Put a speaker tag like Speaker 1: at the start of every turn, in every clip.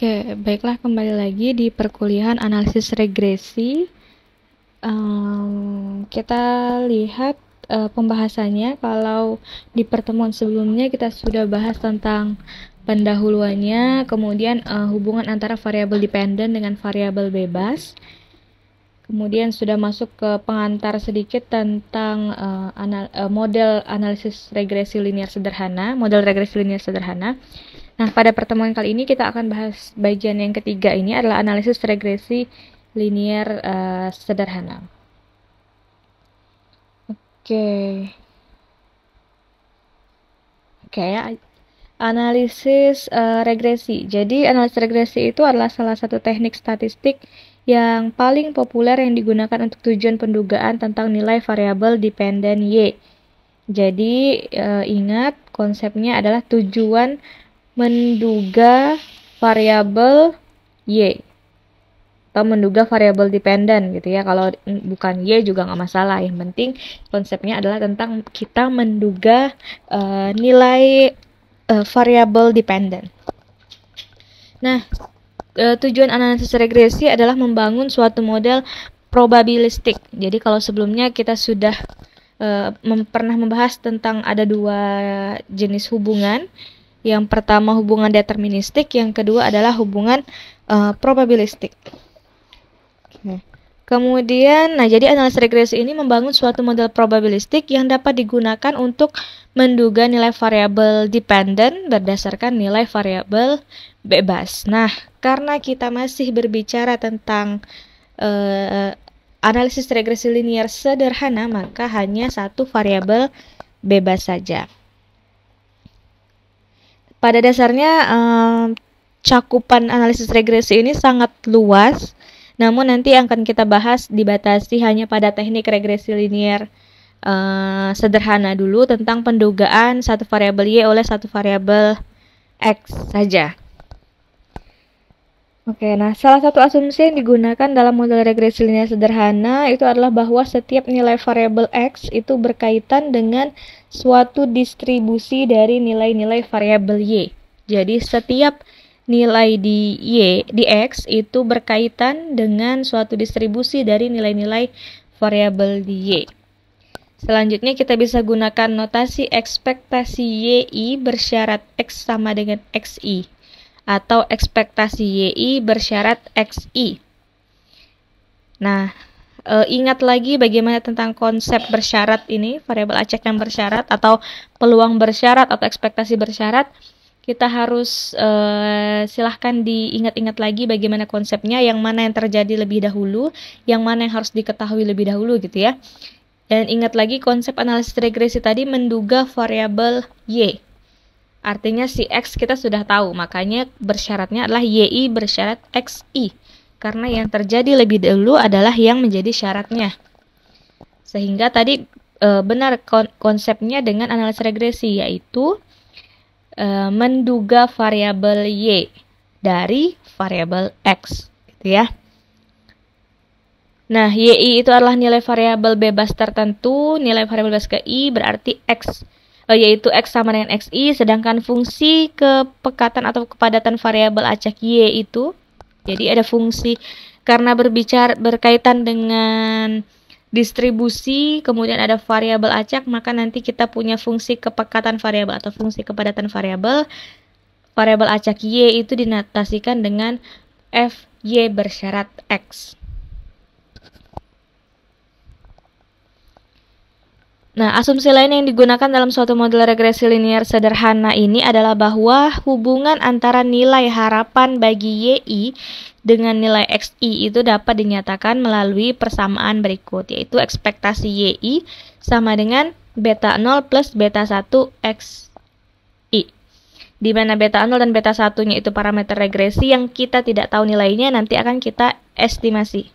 Speaker 1: Oke, baiklah kembali lagi di perkuliahan analisis regresi. Kita lihat pembahasannya. Kalau di pertemuan sebelumnya kita sudah bahas tentang pendahuluannya, kemudian hubungan antara variabel dependen dengan variabel bebas. Kemudian sudah masuk ke pengantar sedikit tentang model analisis regresi linear sederhana, model regresi linear sederhana. Nah, pada pertemuan kali ini kita akan bahas bagian yang ketiga, ini adalah analisis regresi linear sederhana. Oke ya. Analisis regresi. Jadi, analisis regresi itu adalah salah satu teknik statistik yang paling populer yang digunakan untuk tujuan pendugaan tentang nilai variabel dependen Y. Jadi, ingat konsepnya adalah tujuan menduga variabel Y atau menduga variabel dependen gitu ya. Kalau bukan Y juga nggak masalah. Yang penting konsepnya adalah tentang kita menduga nilai variabel dependen. Nah, tujuan analisis regresi adalah membangun suatu model probabilistik. Jadi kalau sebelumnya kita sudah pernah membahas tentang ada dua jenis hubungan. Yang pertama hubungan deterministik, yang kedua adalah hubungan probabilistik. Kemudian, jadi analisis regresi ini membangun suatu model probabilistik yang dapat digunakan untuk menduga nilai variabel dependen berdasarkan nilai variabel bebas. Nah, karena kita masih berbicara tentang analisis regresi linear sederhana, maka hanya satu variabel bebas saja. Pada dasarnya, cakupan analisis regresi ini sangat luas. Namun nanti akan kita bahas dibatasi hanya pada teknik regresi linear sederhana dulu tentang pendugaan satu variabel Y oleh satu variabel X saja. Oke, nah salah satu asumsi yang digunakan dalam model regresi linear sederhana itu adalah bahwa setiap nilai variabel X itu berkaitan dengan suatu distribusi dari nilai-nilai variabel Y. Jadi setiap nilai di X itu berkaitan dengan suatu distribusi dari nilai-nilai variabel di Y. Selanjutnya kita bisa gunakan notasi ekspektasi YI bersyarat X sama dengan XI atau ekspektasi YI bersyarat XI. Nah, ingat lagi bagaimana tentang konsep bersyarat ini, variabel acak yang bersyarat atau peluang bersyarat atau ekspektasi bersyarat. Kita harus silahkan diingat-ingat lagi bagaimana konsepnya, yang mana yang terjadi lebih dahulu, yang mana yang harus diketahui lebih dahulu gitu ya. Dan ingat lagi konsep analisis regresi tadi menduga variabel Y. Artinya si X kita sudah tahu, makanya bersyaratnya adalah YI bersyarat XI. Karena yang terjadi lebih dahulu adalah yang menjadi syaratnya. Sehingga tadi benar konsepnya dengan analisis regresi, yaitu menduga variabel Y dari variabel X gitu ya. Nah, YI itu adalah nilai variabel bebas tertentu, nilai variabel bebas ke I berarti X, yaitu X sama dengan XI, sedangkan fungsi kepekatan atau kepadatan variabel acak Y itu, jadi ada fungsi karena berkaitan dengan distribusi, kemudian ada variabel acak, maka nanti kita punya fungsi kepekatan variabel atau fungsi kepadatan variabel. Variabel acak Y itu dinotasikan dengan FY bersyarat X. Nah, asumsi lain yang digunakan dalam suatu model regresi linear sederhana ini adalah bahwa hubungan antara nilai harapan bagi YI dengan nilai XI itu dapat dinyatakan melalui persamaan berikut, yaitu ekspektasi YI sama dengan beta 0 plus beta 1 XI. Di mana beta 0 dan beta 1-nya itu parameter regresi yang kita tidak tahu nilainya, nanti akan kita estimasi.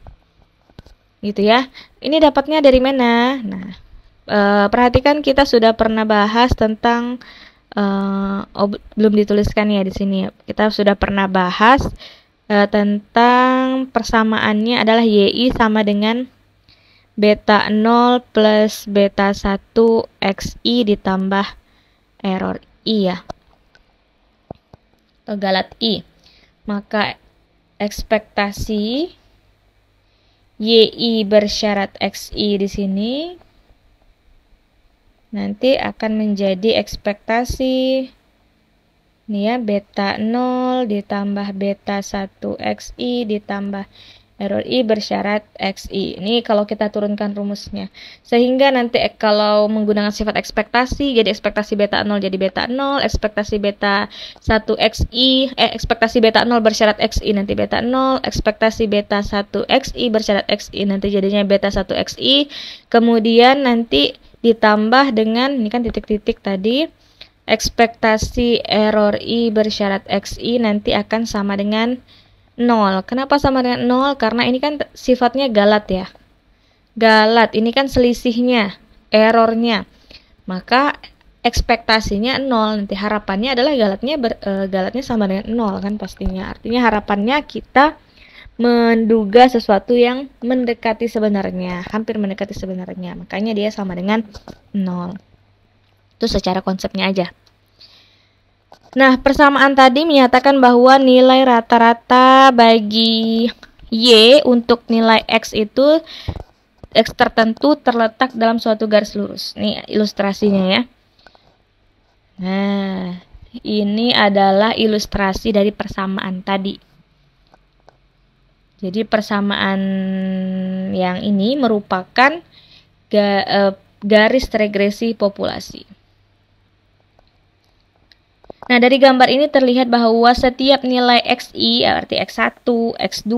Speaker 1: Gitu ya. Ini dapatnya dari mana? Nah, perhatikan kita sudah pernah bahas tentang belum dituliskan ya di sini. Kita sudah pernah bahas tentang persamaannya adalah YI sama dengan beta 0 plus beta 1 XI ditambah error I ya. Galat I. maka ekspektasi YI bersyarat XI di sini nanti akan menjadi ekspektasi ini ya, beta 0 ditambah beta 1 XI ditambah error I bersyarat XI. Ini kalau kita turunkan rumusnya. Sehingga nanti kalau menggunakan sifat ekspektasi, jadi ekspektasi beta 0 jadi beta 0, ekspektasi beta 1 XI, ekspektasi beta 0 bersyarat XI nanti beta 0, ekspektasi beta 1 XI bersyarat XI nanti jadinya beta 1 XI. Kemudian nanti ditambah dengan, ini kan titik-titik tadi, ekspektasi error I bersyarat XI nanti akan sama dengan 0. Kenapa sama dengan 0? Karena ini kan sifatnya galat ya. Galat, ini kan selisihnya, errornya. Maka ekspektasinya 0. Nanti harapannya adalah galatnya sama dengan 0 kan pastinya. Artinya harapannya kita menduga sesuatu yang mendekati sebenarnya, hampir mendekati sebenarnya. Makanya dia sama dengan 0. Itu secara konsepnya aja. Nah, persamaan tadi menyatakan bahwa nilai rata-rata bagi Y untuk nilai X itu X tertentu terletak dalam suatu garis lurus. Ini ilustrasinya ya. Nah, ini adalah ilustrasi dari persamaan tadi. Jadi persamaan yang ini merupakan garis regresi populasi. Nah, dari gambar ini terlihat bahwa setiap nilai XI, arti X1, X2,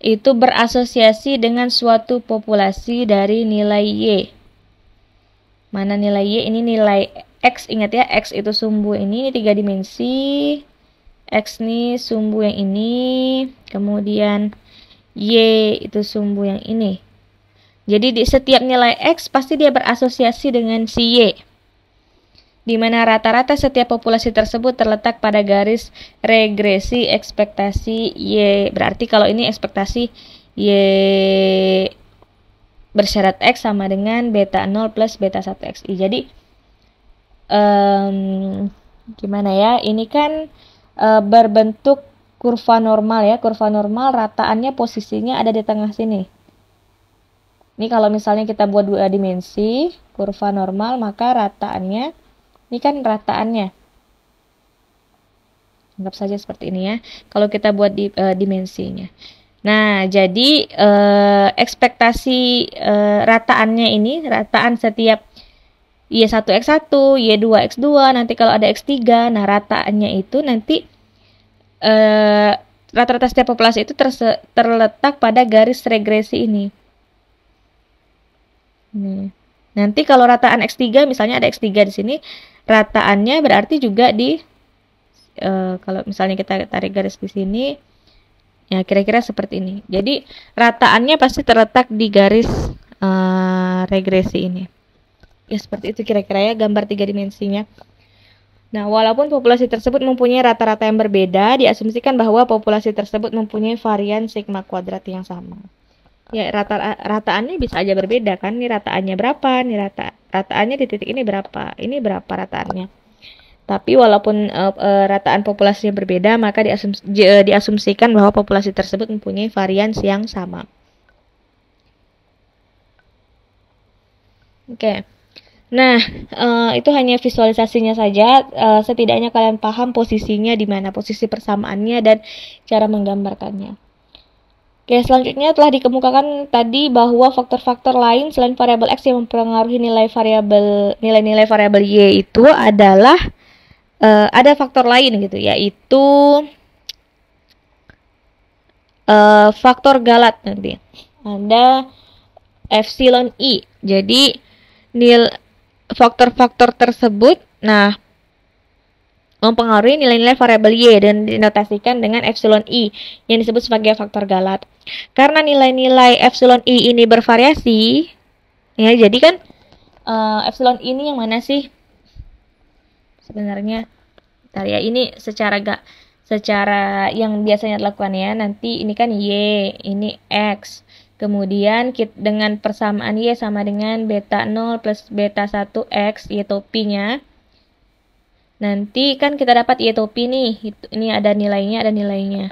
Speaker 1: itu berasosiasi dengan suatu populasi dari nilai Y. Mana nilai Y? Ini nilai X, ingat ya, X itu sumbu ini 3 dimensi. X ini sumbu yang ini, kemudian Y itu sumbu yang ini. Jadi di setiap nilai X pasti dia berasosiasi dengan si Y, di mana rata-rata setiap populasi tersebut terletak pada garis regresi ekspektasi Y. Berarti kalau ini ekspektasi Y bersyarat X sama dengan beta 0 plus beta 1 XI. Jadi gimana ya, ini kan berbentuk kurva normal ya. Kurva normal rataannya posisinya ada di tengah sini. Ini kalau misalnya kita buat 2 dimensi kurva normal, maka rataannya, ini kan rataannya, anggap saja seperti ini ya, kalau kita buat dimensinya. Nah, jadi ekspektasi rataannya ini, rataan setiap Y1 X1, Y2 X2, nanti kalau ada X3, nah rataannya itu nanti rata-rata setiap populasi itu terletak pada garis regresi ini. Nih. Nanti kalau rataan X3, misalnya ada X3 di sini, rataannya berarti juga di kalau misalnya kita tarik garis di sini, ya kira-kira seperti ini. Jadi rataannya pasti terletak di garis regresi ini. Ya seperti itu kira-kira ya gambar 3 dimensinya. Nah, walaupun populasi tersebut mempunyai rata-rata yang berbeda, diasumsikan bahwa populasi tersebut mempunyai varian sigma kuadrat yang sama. Ya, rataannya bisa aja berbeda kan. Ini rataannya berapa? Ini rataannya di titik ini berapa? Ini berapa rataannya? Tapi walaupun rataan populasinya berbeda, maka diasumsikan bahwa populasi tersebut mempunyai varians yang sama. Oke. Nah, itu hanya visualisasinya saja. Setidaknya kalian paham posisinya di mana, posisi persamaannya dan cara menggambarkannya. Oke, selanjutnya telah dikemukakan tadi bahwa faktor-faktor lain selain variabel X yang mempengaruhi nilai-nilai variabel Y itu adalah ada faktor lain gitu, yaitu faktor galat nanti. Ada epsilon I. Jadi faktor-faktor tersebut mempengaruhi nilai-nilai variabel Y dan dinotasikan dengan epsilon I yang disebut sebagai faktor galat. Karena nilai-nilai epsilon I ini bervariasi, ya jadi kan epsilon I ini yang mana sih? Sebenarnya, bentar ya, ini secara yang biasanya dilakukan ya. Nanti ini kan Y, ini X. Kemudian dengan persamaan Y sama dengan beta 0 plus beta 1 X, yaitu pi-nya. Nanti kan kita dapat Y topi nih. Ini ada nilainya.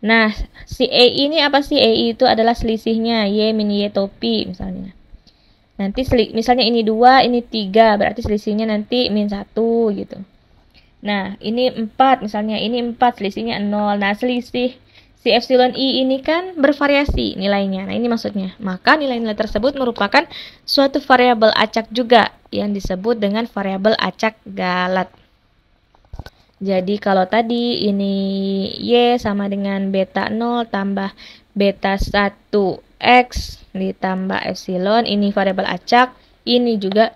Speaker 1: Nah, si EI ini apa sih? EI itu adalah selisihnya Y min Y topi misalnya. Nanti misalnya ini 2, ini 3, berarti selisihnya nanti min 1 gitu. Nah, ini 4, misalnya ini 4, selisihnya 0. Nah, selisih si epsilon I ini kan bervariasi nilainya. Nah, ini maksudnya. Maka nilai-nilai tersebut merupakan suatu variabel acak juga yang disebut dengan variabel acak Galat. Jadi kalau tadi ini Y sama dengan beta 0 tambah beta 1X ditambah epsilon, ini variabel acak, ini juga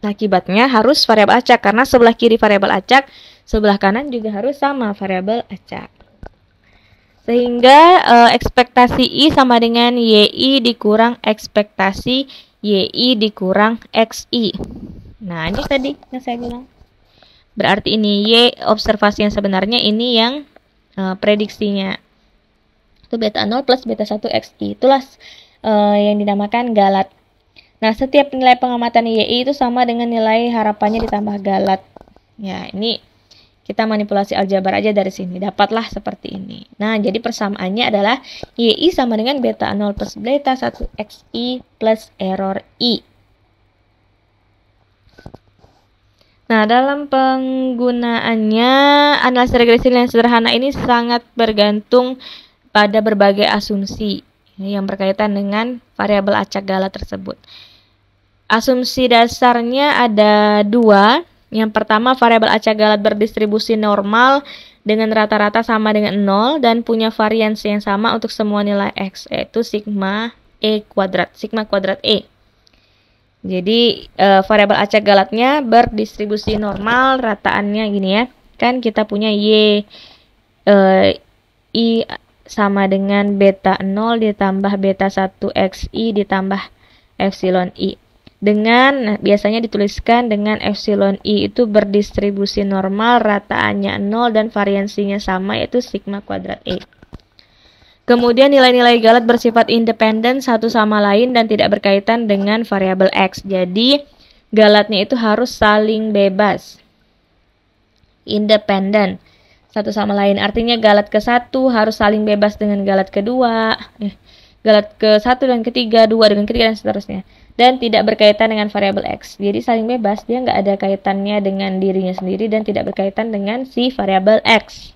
Speaker 1: akibatnya harus variabel acak, karena sebelah kiri variabel acak, sebelah kanan juga harus sama variabel acak. Sehingga ekspektasi I sama dengan YI dikurang ekspektasi YI dikurang XI. Nah, ini tadi yang saya bilang. Berarti ini Y observasi yang sebenarnya, ini yang prediksinya. Itu beta 0 plus beta 1 XI. Itulah yang dinamakan Galat. Nah, setiap nilai pengamatan YI itu sama dengan nilai harapannya ditambah Galat. Ya, ini kita manipulasi aljabar aja dari sini. Dapatlah seperti ini. Nah, jadi persamaannya adalah YI sama dengan beta 0 plus beta 1 XI plus error I. Nah, dalam penggunaannya, analisis regresi yang sederhana ini sangat bergantung pada berbagai asumsi yang berkaitan dengan variabel acak Galat tersebut. Asumsi dasarnya ada 2. Yang pertama, variabel acak Galat berdistribusi normal dengan rata-rata sama dengan 0 dan punya variansi yang sama untuk semua nilai X, yaitu sigma E kuadrat, sigma kuadrat E. Jadi variabel acak Galatnya berdistribusi normal, rataannya gini ya. Kan kita punya Y I sama dengan beta 0 ditambah beta 1 XI ditambah epsilon I. Dengan biasanya dituliskan dengan epsilon I itu berdistribusi normal, rataannya 0 dan variansinya sama, yaitu sigma kuadrat E. Kemudian nilai-nilai Galat bersifat independen satu sama lain dan tidak berkaitan dengan variabel X. Jadi Galatnya itu harus saling bebas, independen satu sama lain. Artinya Galat ke-1 harus saling bebas dengan Galat kedua, Galat ke-1 dan ketiga, 2 dengan ketiga, dan seterusnya. Dan tidak berkaitan dengan variabel X. Jadi saling bebas, dia nggak ada kaitannya dengan dirinya sendiri dan tidak berkaitan dengan si variabel X.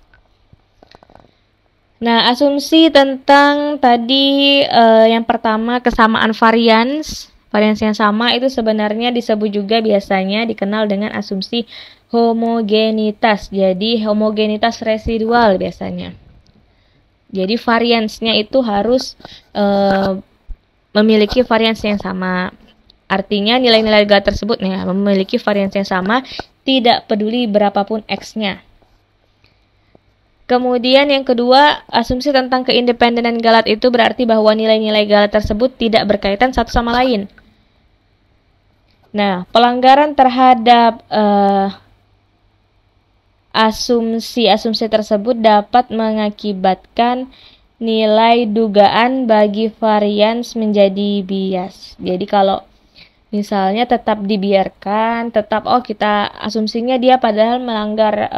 Speaker 1: Nah, asumsi tentang tadi yang pertama kesamaan varians yang sama itu sebenarnya disebut juga biasanya dikenal dengan asumsi homogenitas. Jadi homogenitas residual biasanya. Jadi variansnya itu harus memiliki varians yang sama. Artinya nilai-nilai Galat tersebut memiliki varians yang sama, tidak peduli berapapun X-nya. Kemudian yang kedua, asumsi tentang keindependenan Galat itu berarti bahwa nilai-nilai Galat tersebut tidak berkaitan satu sama lain. Nah, pelanggaran terhadap asumsi-asumsi tersebut dapat mengakibatkan nilai dugaan bagi varians menjadi bias. Jadi kalau misalnya tetap dibiarkan, tetap kita asumsinya dia padahal melanggar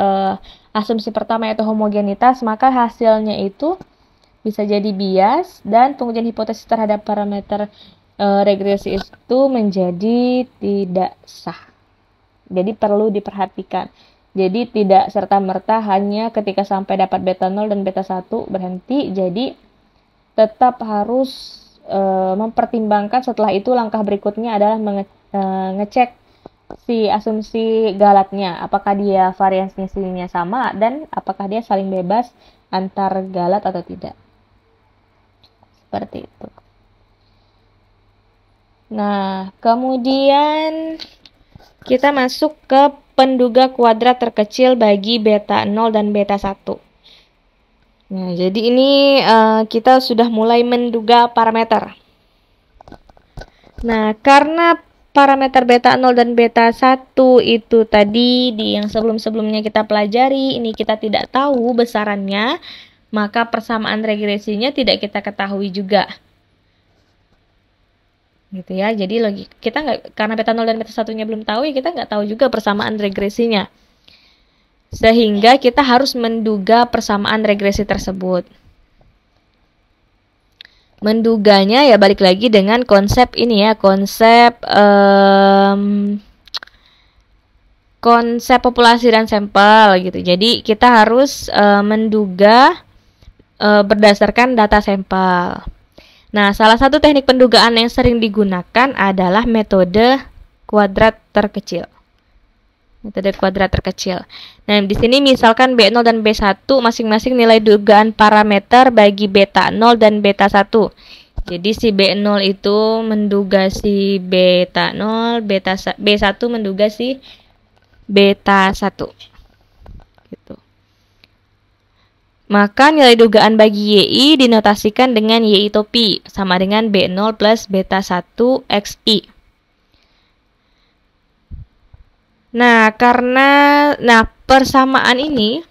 Speaker 1: asumsi pertama yaitu homogenitas, maka hasilnya itu bisa jadi bias dan pengujian hipotesis terhadap parameter regresi itu menjadi tidak sah. Jadi perlu diperhatikan. Jadi tidak serta-merta hanya ketika sampai dapat beta 0 dan beta 1 berhenti. Jadi tetap harus mempertimbangkan. Setelah itu langkah berikutnya adalah mengecek si asumsi Galatnya, apakah dia variansinya sama dan apakah dia saling bebas antar Galat atau tidak. Seperti itu. Nah, kemudian kita masuk ke penduga kuadrat terkecil bagi beta 0 dan beta 1. Nah, jadi ini kita sudah mulai menduga parameter. Nah, karena parameter beta 0 dan beta 1 itu tadi di yang sebelum-sebelumnya kita pelajari, ini kita tidak tahu besarannya, maka persamaan regresinya tidak kita ketahui juga. Gitu ya. Jadi kita nggak, karena beta 0 dan beta 1-nya belum tahu, ya kita nggak tahu juga persamaan regresinya. Sehingga kita harus menduga persamaan regresi tersebut. Menduganya ya balik lagi dengan konsep ini ya, konsep populasi dan sampel gitu. Jadi kita harus menduga berdasarkan data sampel. Nah, salah satu teknik pendugaan yang sering digunakan adalah metode kuadrat terkecil. Metode kuadrat terkecil. Nah, di sini misalkan B0 dan B1 masing-masing nilai dugaan parameter bagi beta 0 dan beta 1. Jadi si B0 itu menduga si beta 0, B1 menduga si beta 1. Gitu. Maka nilai dugaan bagi YI dinotasikan dengan YI topi sama dengan B0 plus beta 1 XI. Nah, persamaan ini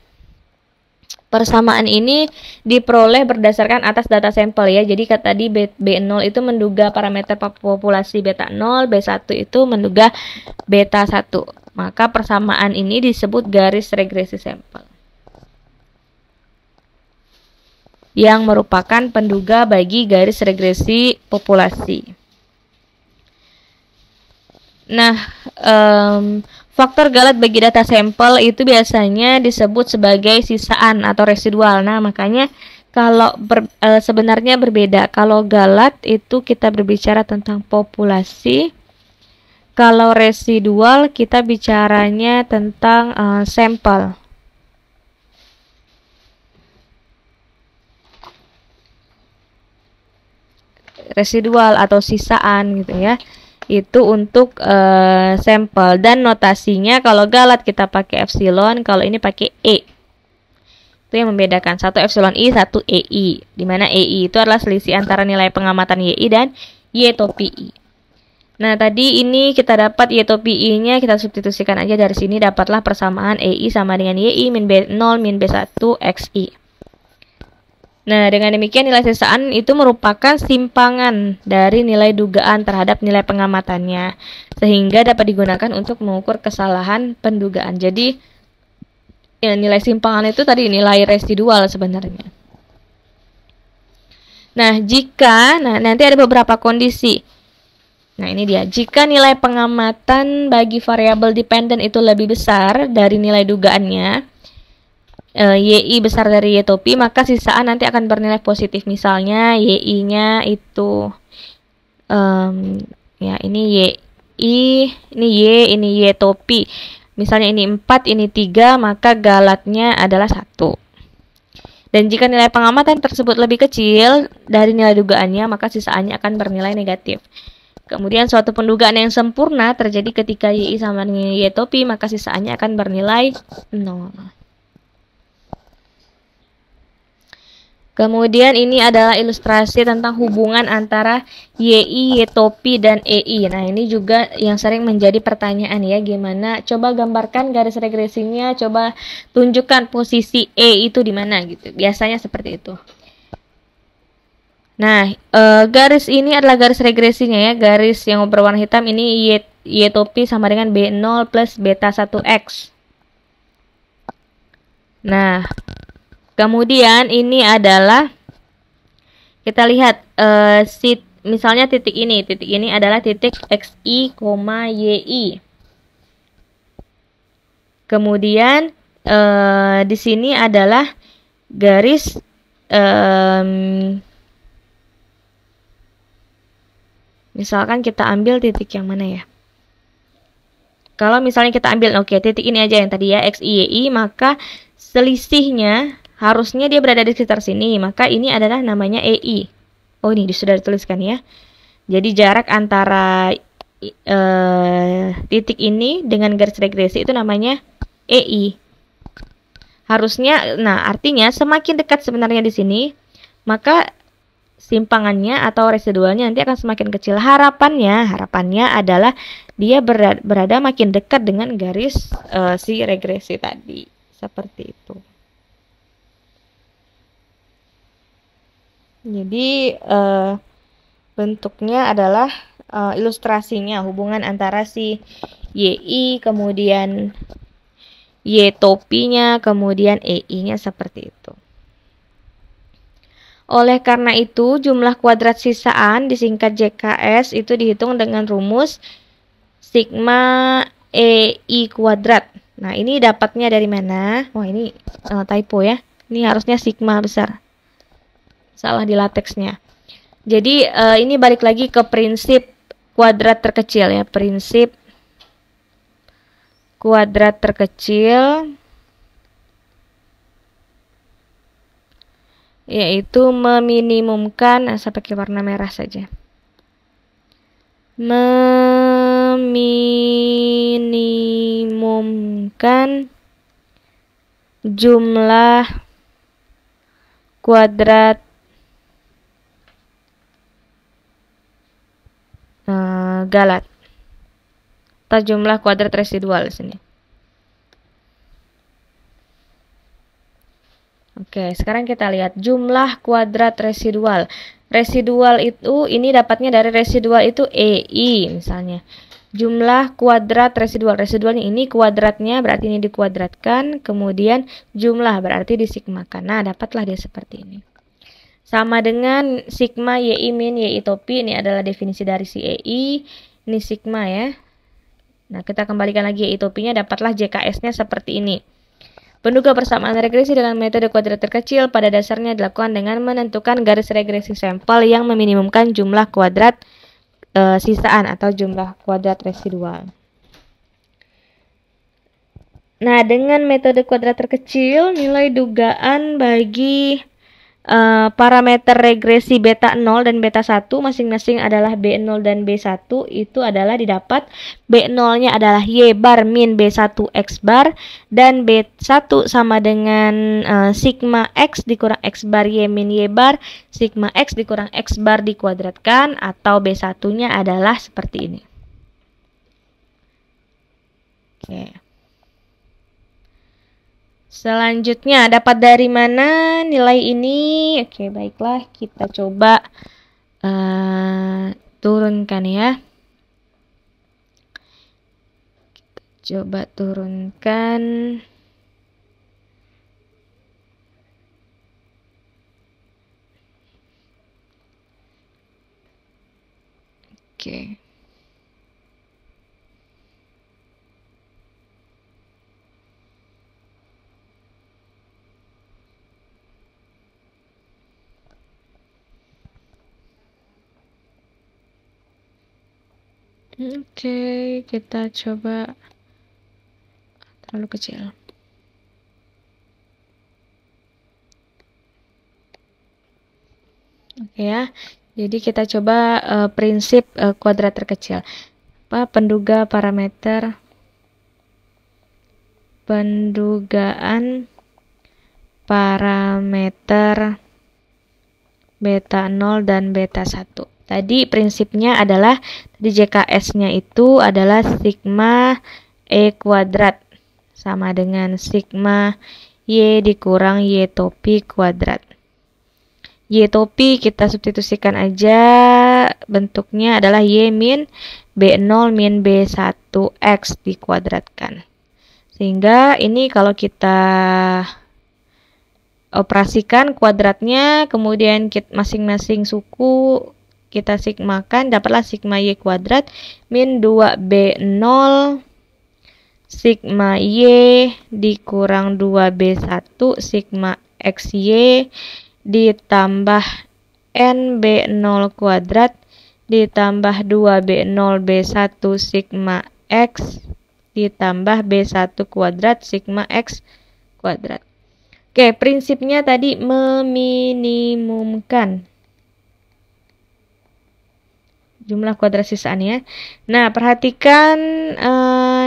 Speaker 1: diperoleh berdasarkan atas data sampel ya. Jadi tadi B0 itu menduga parameter populasi beta 0, B1 itu menduga beta 1. Maka persamaan ini disebut garis regresi sampel, yang merupakan penduga bagi garis regresi populasi. Nah, faktor galat bagi data sampel itu biasanya disebut sebagai sisaan atau residual. Nah, makanya kalau sebenarnya berbeda. Kalau galat itu kita berbicara tentang populasi. Kalau residual kita bicaranya tentang sampel. Residual atau sisaan gitu ya. Itu untuk sampel, dan notasinya kalau galat kita pakai epsilon, kalau ini pakai E. Itu yang membedakan, satu epsilon I, satu EI, dimana EI itu adalah selisih antara nilai pengamatan YI dan Y topi I. Nah, tadi ini kita dapat Y topi I-nya, kita substitusikan aja dari sini, dapatlah persamaan EI sama dengan YI min B0 min B1 XI. Nah, dengan demikian nilai sisaan itu merupakan simpangan dari nilai dugaan terhadap nilai pengamatannya, sehingga dapat digunakan untuk mengukur kesalahan pendugaan. Jadi, ya, nilai simpangan itu tadi nilai residual sebenarnya. Nah, nanti ada beberapa kondisi. Nah, ini dia. Jika nilai pengamatan bagi variabel dependen itu lebih besar dari nilai dugaannya, YI besar dari Y topi, maka sisaan nanti akan bernilai positif. Misalnya YI-nya itu ya ini YI, ini Y, ini Y topi. Misalnya ini 4, ini 3, maka galatnya adalah 1. Dan jika nilai pengamatan tersebut lebih kecil dari nilai dugaannya, maka sisaannya akan bernilai negatif. Kemudian suatu pendugaan yang sempurna terjadi ketika YI sama dengan Y topi, maka sisaannya akan bernilai 0. Kemudian ini adalah ilustrasi tentang hubungan antara YI, Y topi, dan EI. Nah, ini juga yang sering menjadi pertanyaan ya, gimana? Coba gambarkan garis regresinya, coba tunjukkan posisi E itu di mana gitu. Biasanya seperti itu. Nah, garis ini adalah garis regresinya ya, garis yang berwarna hitam ini Y topi sama dengan B0 plus beta 1X. Nah, kemudian ini adalah kita lihat misalnya titik ini adalah titik XI, YI. Kemudian di sini adalah garis misalkan kita ambil titik yang mana ya? Kalau misalnya kita ambil titik ini aja yang tadi ya, XI, YI, maka selisihnya harusnya dia berada di sekitar sini, maka ini adalah namanya EI. Oh, ini sudah dituliskan ya. Jadi jarak antara titik ini dengan garis regresi itu namanya EI. Harusnya, nah artinya semakin dekat sebenarnya di sini, maka simpangannya atau residualnya nanti akan semakin kecil. Harapannya adalah dia berada makin dekat dengan garis si regresi tadi. Seperti itu. Jadi bentuknya adalah ilustrasinya hubungan antara si YI kemudian Y topinya, kemudian EI-nya seperti itu. Oleh karena itu, jumlah kuadrat sisaan disingkat JKS itu dihitung dengan rumus sigma EI kuadrat. Nah, ini dapatnya dari mana? Wah, ini typo ya. Ini harusnya sigma besar. Salah di lateksnya. Jadi, ini balik lagi ke prinsip kuadrat terkecil ya. Prinsip kuadrat terkecil, yaitu meminimumkan, saya pakai warna merah saja. Meminimumkan jumlah kuadrat galat atau jumlah kuadrat residual di sini. Oke, sekarang kita lihat jumlah kuadrat residual. Residual itu, ini dapatnya dari residual itu EI misalnya. Jumlah kuadrat residual. Residualnya ini kuadratnya, berarti ini dikuadratkan. Kemudian jumlah berarti disigmakan. Nah, dapatlah dia seperti ini. Sama dengan sigma YI min YI topi. Ini adalah definisi dari si EI. Ini sigma ya. Nah, kita kembalikan lagi YI topinya. Dapatlah JKS-nya seperti ini. Penduga persamaan regresi dengan metode kuadrat terkecil pada dasarnya dilakukan dengan menentukan garis regresi sampel yang meminimumkan jumlah kuadrat sisaan atau jumlah kuadrat residual. Nah, dengan metode kuadrat terkecil, nilai dugaan bagi parameter regresi beta 0 dan beta 1 masing-masing adalah B0 dan B1 itu adalah didapat B0-nya adalah Y bar min B1 X bar dan B1 sama dengan sigma X dikurang X bar Y min Y bar, sigma X dikurang X bar dikuadratkan, atau B1-nya adalah seperti ini. Oke. Selanjutnya, dapat dari mana nilai ini? Oke, baiklah, kita coba turunkan ya. Kita coba turunkan. Oke. Oke, kita coba terlalu kecil. Oke ya. Jadi kita coba prinsip kuadrat terkecil. Pendugaan parameter beta 0 dan beta 1. Tadi prinsipnya adalah di JKS-nya itu adalah sigma E kuadrat sama dengan sigma Y dikurang Y topi kuadrat. Y topi kita substitusikan aja, bentuknya adalah Y min B0 min B1 X dikuadratkan. Sehingga ini kalau kita operasikan kuadratnya, kemudian masing-masing suku kita sigmakan, dapatlah sigma Y kuadrat min 2B0 sigma Y dikurang 2B1 sigma XY ditambah NB0 kuadrat ditambah 2B0 B1 sigma X ditambah B1 kuadrat sigma X kuadrat. Oke, prinsipnya tadi meminimumkan jumlah kuadrat sisaannya. Nah, perhatikan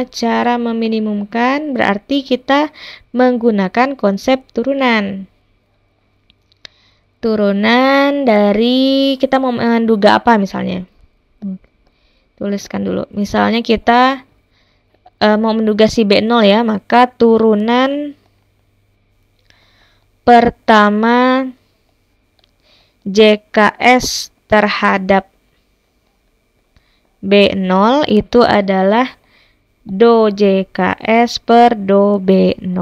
Speaker 1: cara meminimumkan berarti kita menggunakan konsep turunan. Turunan dari kita mau menduga apa misalnya. Tuliskan dulu. Misalnya kita mau menduga si B0 ya, maka turunan pertama JKS terhadap B0 itu adalah do JKS per do B0.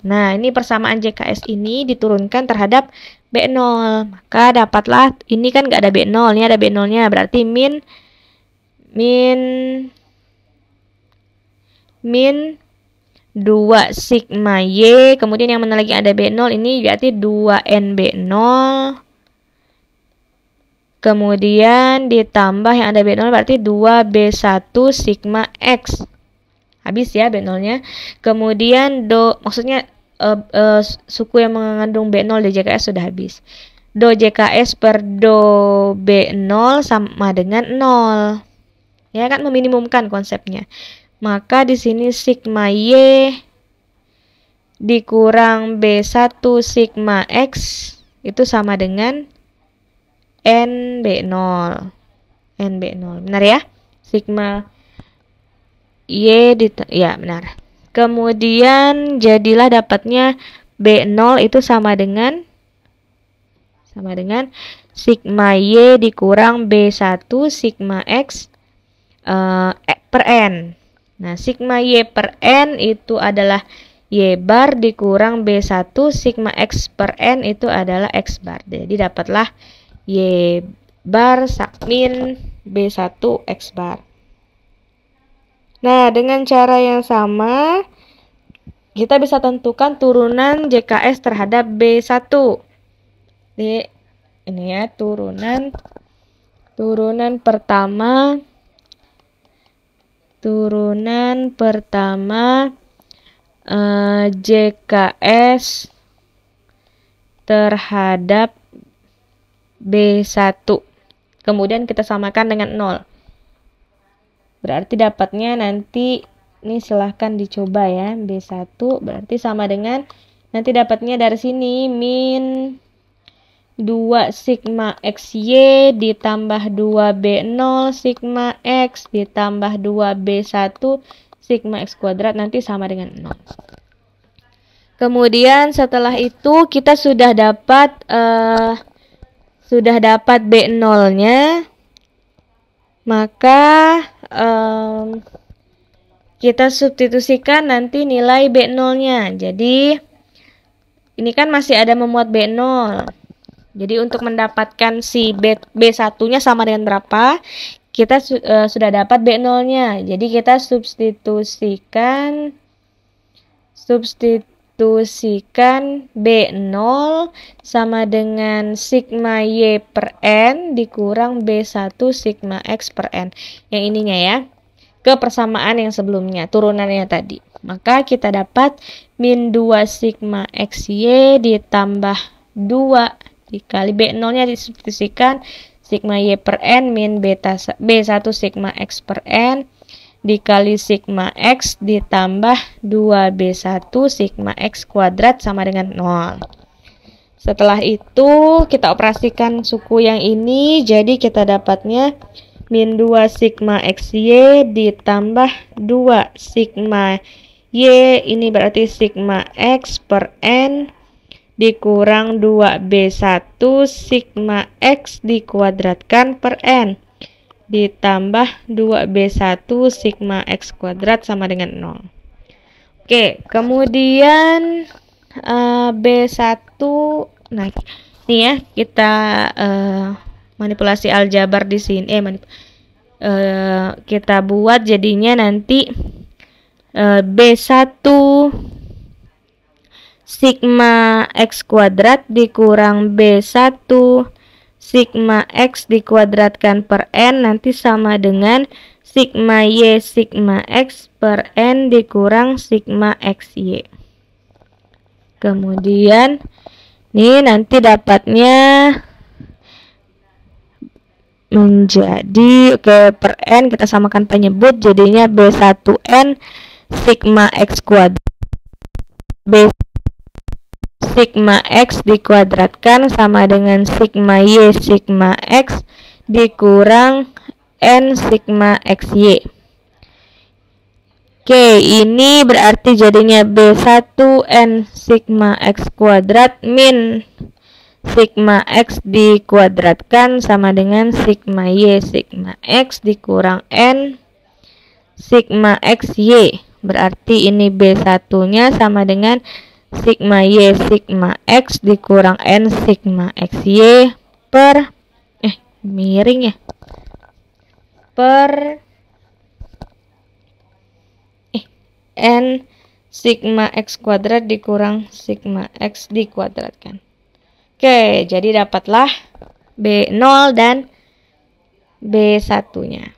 Speaker 1: Nah, ini persamaan JKS ini diturunkan terhadap B0. Maka dapatlah, ini kan nggak ada B0, ini ada B0-nya. Berarti min 2 sigma Y, kemudian yang mana lagi ada B0 ini berarti 2NB0, kemudian ditambah yang ada B0 berarti 2B1 sigma X. Habis ya B0-nya. Kemudian maksudnya suku yang mengandung B0 di JKS sudah habis. Do JKS per do B0 sama dengan 0. Ya kan, meminimumkan konsepnya. Maka di sini sigma Y dikurang B1 sigma X itu sama dengan NB0. Benar ya? Sigma Y ya benar. Kemudian jadilah dapatnya B0 itu sama dengan sigma Y dikurang B1 sigma X per N. Nah, sigma Y per N itu adalah Y bar dikurang B1 sigma X per N itu adalah X bar. Jadi dapatlah Y bar min B1 X bar. Nah, dengan cara yang sama kita bisa tentukan turunan JKS terhadap B1. Ini ya, turunan pertama JKS terhadap B1. Kemudian kita samakan dengan 0. Berarti dapatnya nanti, ini silahkan dicoba ya, B1 berarti sama dengan, nanti dapatnya dari sini min 2 sigma XY ditambah 2B0 sigma X ditambah 2B1 sigma X kuadrat nanti sama dengan 0. Kemudian setelah itu kita sudah dapat B0-nya. Maka kita substitusikan nanti nilai B0-nya. Jadi ini kan masih ada memuat B0. Jadi untuk mendapatkan si B1-nya sama dengan berapa, kita sudah dapat B0-nya. Jadi kita substitusikan B0 sama dengan sigma Y per N dikurang B1 sigma X per N. Yang ininya ya, ke persamaan yang sebelumnya, turunannya tadi. Maka kita dapat min 2 sigma XY ditambah 2 dikali B0-nya disubstitusikan sigma Y per N min B1 sigma X per N dikali sigma X ditambah 2B1 sigma X kuadrat sama dengan 0. Setelah itu kita operasikan suku yang ini, jadi kita dapatnya min 2 sigma XY ditambah 2 sigma Y, ini berarti sigma X per N dikurang 2B1 sigma X dikuadratkan per N ditambah 2B1 sigma X kuadrat sama dengan 0. Oke, kemudian B1, nah ini ya kita manipulasi aljabar di sini, kita buat jadinya nanti B1 sigma X kuadrat dikurang B1 sigma X dikuadratkan per N nanti sama dengan sigma Y sigma X per N dikurang sigma XY. Kemudian ini nanti dapatnya menjadi per N kita samakan penyebut jadinya B1N sigma X kuadrat B sigma X dikuadratkan sama dengan sigma Y sigma X dikurang N sigma XY. Oke, ini berarti jadinya B1N sigma X kuadrat min sigma X dikuadratkan sama dengan sigma Y sigma X dikurang N sigma XY. Berarti ini B1-nya sama dengan sigma Y sigma X dikurang N sigma XY per miring ya, per N sigma X kuadrat dikurang sigma X dikuadratkan. Oke, jadi dapatlah B0 dan B1-nya.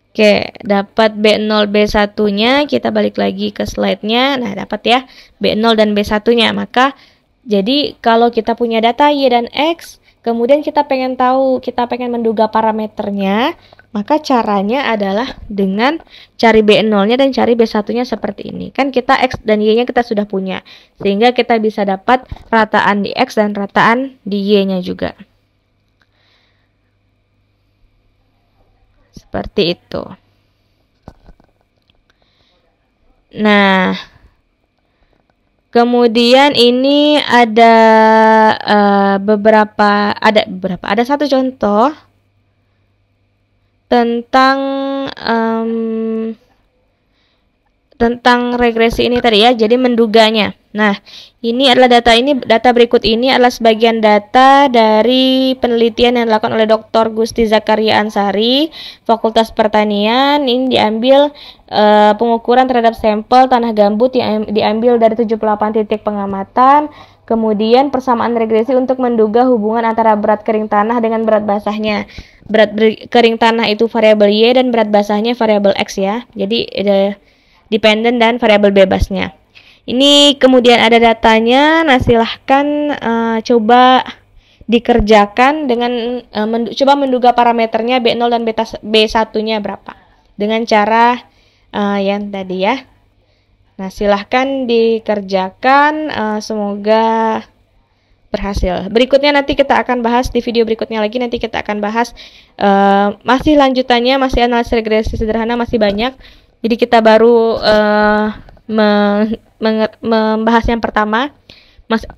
Speaker 1: Oke, dapat B0 B1-nya, kita balik lagi ke slide-nya. Nah, dapat ya B0 dan B1-nya. Maka jadi kalau kita punya data Y dan X, kemudian kita pengen menduga parameternya, maka caranya adalah dengan cari B0-nya dan cari B1-nya seperti ini. Kan kita X dan Y-nya kita sudah punya, sehingga kita bisa dapat rataan di X dan rataan di Y-nya juga. Seperti itu. Nah, kemudian ini ada ada satu contoh tentang regresi ini tadi ya, jadi menduganya. Nah, data berikut ini adalah sebagian data dari penelitian yang dilakukan oleh Dr. Gusti Zakaria Ansari, Fakultas Pertanian. Ini diambil pengukuran terhadap sampel tanah gambut yang diambil dari 78 titik pengamatan. Kemudian persamaan regresi untuk menduga hubungan antara berat kering tanah dengan berat basahnya. Berat kering tanah itu variabel Y dan berat basahnya variabel X ya. Jadi dependen dan variabel bebasnya. Ini kemudian ada datanya. Nah, silahkan coba dikerjakan dengan coba menduga parameternya B0 dan B1-nya berapa dengan cara yang tadi ya. Nah, silahkan dikerjakan, semoga berhasil. Berikutnya nanti kita akan bahas di video berikutnya lagi, nanti kita akan bahas masih lanjutannya, masih analisis regresi sederhana, masih banyak. Jadi kita baru membahas yang pertama,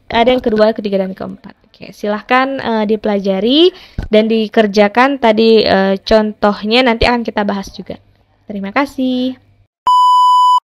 Speaker 1: ada yang kedua, ketiga, dan keempat. Oke, silahkan dipelajari dan dikerjakan tadi contohnya, nanti akan kita bahas juga. Terima kasih.